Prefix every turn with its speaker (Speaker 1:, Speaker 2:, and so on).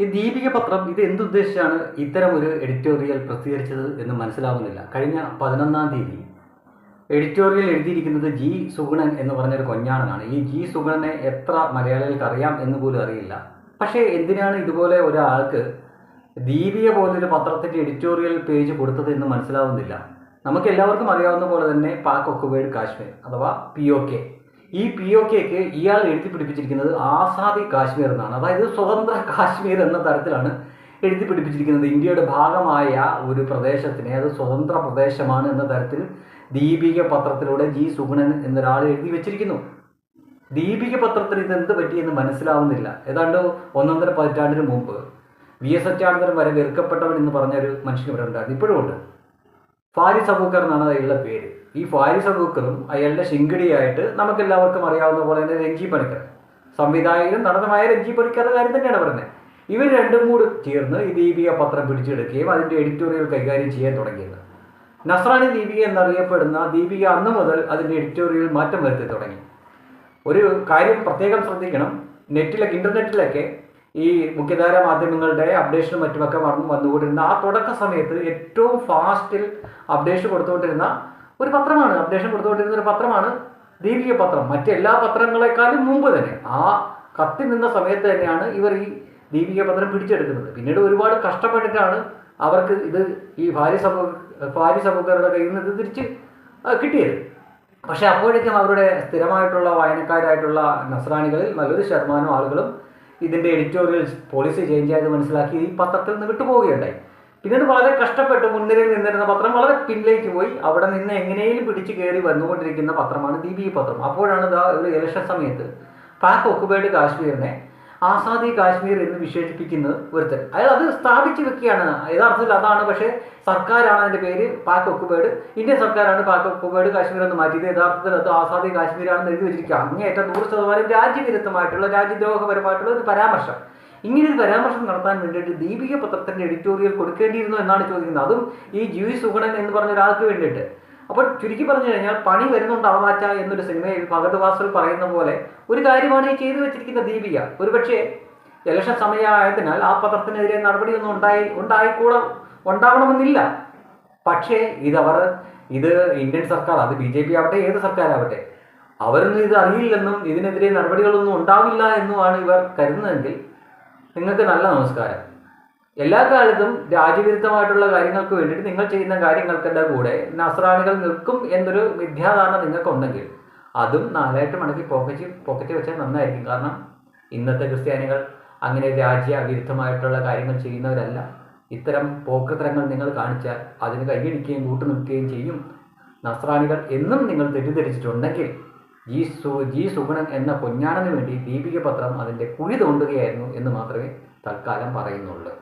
Speaker 1: ഈ ദീപിക പത്രം ഇത് എന്തുദ്ദേശിച്ചാണ് ഇത്തരം ഒരു എഡിറ്റോറിയൽ പ്രസിദ്ധീകരിച്ചത് എന്ന് മനസ്സിലാവുന്നില്ല. കഴിഞ്ഞ 11-ാം തീയതി എഡിറ്റോറിയൽ എഴുതിയിരിക്കുന്നത് ജി സുഗുണൻ എന്ന് പറഞ്ഞൊരു കൊഞ്ഞാണനാണ്. ഈ ജി സുഗുണനെ എത്ര മലയാളികൾക്ക് അറിയാം എന്ന് പോലും അറിയില്ല. പക്ഷേ എന്തിനാണ് ഇതുപോലെ ഒരാൾക്ക് ദീപിക പോലൊരു പത്രത്തിൻ്റെ എഡിറ്റോറിയൽ പേജ് കൊടുത്തത് എന്ന് മനസ്സിലാവുന്നില്ല. നമുക്ക് എല്ലാവർക്കും അറിയാവുന്ന പോലെ തന്നെ പാക് ഒക്കുപൈഡ് കാശ്മീർ അഥവാ POK, ഈ POKക്ക് ഇയാൾ എഴുതി പിടിപ്പിച്ചിരിക്കുന്നത് ആസാദി കാശ്മീർ എന്നാണ്. അതായത് സ്വതന്ത്ര കാശ്മീർ എന്ന തരത്തിലാണ് എഴുതി പിടിപ്പിച്ചിരിക്കുന്നത്. ഇന്ത്യയുടെ ഭാഗമായ ഒരു പ്രദേശത്തിനെ അത് സ്വതന്ത്ര പ്രദേശമാണ് എന്ന തരത്തിൽ ദീപിക പത്രത്തിലൂടെ ജി സുഗുണൻ എന്നൊരാൾ എഴുതി വെച്ചിരിക്കുന്നു. ദീപിക പത്രത്തിന് ഇതെന്ത് പറ്റിയെന്ന് മനസ്സിലാവുന്നില്ല. ഏതാണ്ട് 1.5 പതിറ്റാണ്ടിന് മുമ്പ് VS അച്യുതാനന്ദൻ വരെ വെറുക്കപ്പെട്ടവൻ എന്ന് പറഞ്ഞൊരു മനുഷ്യന് ഇവിടെ ഉണ്ടായിരുന്നു, ഇപ്പോഴും ഉണ്ട്. ഫാരിസ് അബൂക്കർ എന്നാണ് അയാളുടെ പേര്. ഈ ഫാരിസ് അബൂക്കറും അയാളുടെ ശിങ്കിടിയായിട്ട് നമുക്കെല്ലാവർക്കും അറിയാവുന്ന പോലെ തന്നെ രഞ്ജി പണിക്കർ, സംവിധായകനും നടനുമായ രഞ്ജി പണിക്കറുടെ കാര്യം തന്നെയാണ് പറഞ്ഞത്. ഇവർ രണ്ടും കൂടി ചേർന്ന് ഈ ദീപിക പത്രം പിടിച്ചെടുക്കുകയും അതിൻ്റെ എഡിറ്റോറിയൽ കൈകാര്യം ചെയ്യാൻ തുടങ്ങിയത്. നസ്രാണി ദീപിക എന്നറിയപ്പെടുന്ന ദീപിക അന്ന് മുതൽ അതിൻ്റെ എഡിറ്റോറിയൽ മാറ്റം വരുത്തി തുടങ്ങി. ഒരു കാര്യം പ്രത്യേകം ശ്രദ്ധിക്കണം, ഇൻ്റർനെറ്റിലൊക്കെ ഈ മുഖ്യധാര മാധ്യമങ്ങളുടെ അപ്ഡേഷനും മറ്റുമൊക്കെ വന്നുകൊണ്ടിരുന്ന ആ തുടക്ക സമയത്ത് ഏറ്റവും ഫാസ്റ്റിൽ അപ്ഡേഷൻ കൊടുത്തുകൊണ്ടിരുന്ന ഒരു പത്രമാണ് ദീപിക പത്രം. മറ്റെല്ലാ പത്രങ്ങളെക്കാളും മുമ്പ് തന്നെ ആ കത്തി നിന്ന സമയത്ത് തന്നെയാണ് ഇവർ ഈ ദീപിക പത്രം പിടിച്ചെടുക്കുന്നത്. പിന്നീട് ഒരുപാട് കഷ്ടപ്പെട്ടിട്ടാണ് അവർക്ക് ഇത് ഈ ഫാരിസ് അബൂക്കറുടെ കയ്യിൽ നിന്ന് ഇത് തിരിച്ച് കിട്ടിയത്. പക്ഷേ അപ്പോഴേക്കും അവരുടെ സ്ഥിരമായിട്ടുള്ള വായനക്കാരായിട്ടുള്ള നസ്രാണികളിൽ നല്ലൊരു ശതമാനം ആളുകളും ഇതിൻ്റെ എഡിറ്റോറിയൽ പോളിസി ചേഞ്ച് ആയത് മനസ്സിലാക്കി ഈ പത്രത്തിൽ നിന്ന് വിട്ടുപോവുകയുണ്ടായി. പിന്നീട് വളരെ കഷ്ടപ്പെട്ട് മുൻനിരയിൽ നിന്നിരുന്ന പത്രം വളരെ പിന്നിലേക്ക് പോയി അവിടെ നിന്ന് എങ്ങനെയും പിടിച്ചു കയറി വന്നുകൊണ്ടിരിക്കുന്ന പത്രമാണ് ദീപിക പത്രം. അപ്പോഴാണ് ഒരു ഇലക്ഷൻ സമയത്ത് പാക് ഒക്കുപൈഡ് കാശ്മീരിനെ ആസാദി കാശ്മീർ എന്ന് വിശേഷിപ്പിക്കുന്നത് ഒരുത്തൻ. അയാൾ അത് സ്ഥാപിച്ചു വെക്കുകയാണ്. യഥാർത്ഥത്തിൽ അതാണ്, പക്ഷേ സർക്കാരാണ് അതിൻ്റെ പേര് പാക് ഒക്കുപൈഡ്, ഇന്ത്യൻ സർക്കാരാണ് പാക് ഒക്കുപൈഡ് കാശ്മീർ എന്ന് മാറ്റിയത്. യഥാർത്ഥത്തിൽ അത് ആസാദി കാശ്മീരാണെന്ന് എഴുതി വെച്ചിരിക്കുക. അങ്ങേയറ്റം 100% രാജ്യവിരുദ്ധമായിട്ടുള്ള രാജ്യദ്രോഹപരമായിട്ടുള്ള ഒരു പരാമർശം. ഇങ്ങനെ ഒരു പരാമർശം നടത്താൻ വേണ്ടിയിട്ട് ദീപിക പത്രത്തിൻ്റെ എഡിറ്റോറിയൽ കൊടുക്കേണ്ടിയിരുന്നു എന്നാണ് ചോദിക്കുന്നത്. അതും ഈ ജി സുഗുണൻ എന്ന് പറഞ്ഞ ഒരാൾക്ക് വേണ്ടിയിട്ട്. അപ്പോൾ ചുരുക്കി പറഞ്ഞു കഴിഞ്ഞാൽ പണി വരുന്നുണ്ട് അവറാച്ച എന്നൊരു സിനിമയിൽ ഭഗത് വാസൽ പറയുന്ന പോലെ ഒരു കാര്യമാണ് ഈ ചെയ്തു വെച്ചിരിക്കുന്ന ദീപിക. ഒരുപക്ഷെ ഇലക്ഷൻ സമയമായതിനാൽ ആ പത്രത്തിനെതിരെ നടപടിയൊന്നും ഉണ്ടാവണമെന്നില്ല. പക്ഷേ ഇത് ഇന്ത്യൻ സർക്കാർ, അത് BJP ആവട്ടെ ഏത് സർക്കാരാവട്ടെ, അവരൊന്നും ഇത് അറിയില്ലെന്നും ഇതിനെതിരെ നടപടികളൊന്നും ഉണ്ടാവില്ല എന്നുമാണ് ഇവർ കരുതുന്നതെങ്കിൽ നിങ്ങൾക്ക് നല്ല നമസ്കാരം. എല്ലാ കാലത്തും രാജ്യവിരുദ്ധമായിട്ടുള്ള കാര്യങ്ങൾക്ക് വേണ്ടിയിട്ട് നിങ്ങൾ ചെയ്യുന്ന കാര്യങ്ങൾക്കെല്ലാം കൂടെ നസ്രാണികൾ നിൽക്കും എന്നൊരു മിഥ്യാധാരണ നിങ്ങൾക്കുണ്ടെങ്കിൽ അതും 4 മടക്കി പോക്കറ്റ് വെച്ചാൽ നന്നായിരിക്കും. കാരണം ഇന്നത്തെ ക്രിസ്ത്യാനികൾ അങ്ങനെ രാജ്യവിരുദ്ധമായിട്ടുള്ള കാര്യങ്ങൾ ചെയ്യുന്നവരല്ല. ഇത്തരം പോക്കത്തരങ്ങൾ നിങ്ങൾ കാണിച്ചാൽ അതിന് കൈയടിക്കുകയും കൂട്ടുനിൽക്കുകയും ചെയ്യും. നസ്രാണികൾ എന്നും നിങ്ങൾ തെറ്റിദ്ധരിച്ചിട്ടുണ്ടെങ്കിൽ ജി സുഗുണൻ എന്ന പൊഞ്ഞാണന് വേണ്ടി ദീപിക പത്രം അതിൻ്റെ കുഴി തോണ്ടുകയായിരുന്നു എന്ന് മാത്രമേ തൽക്കാലം പറയുന്നുള്ളൂ.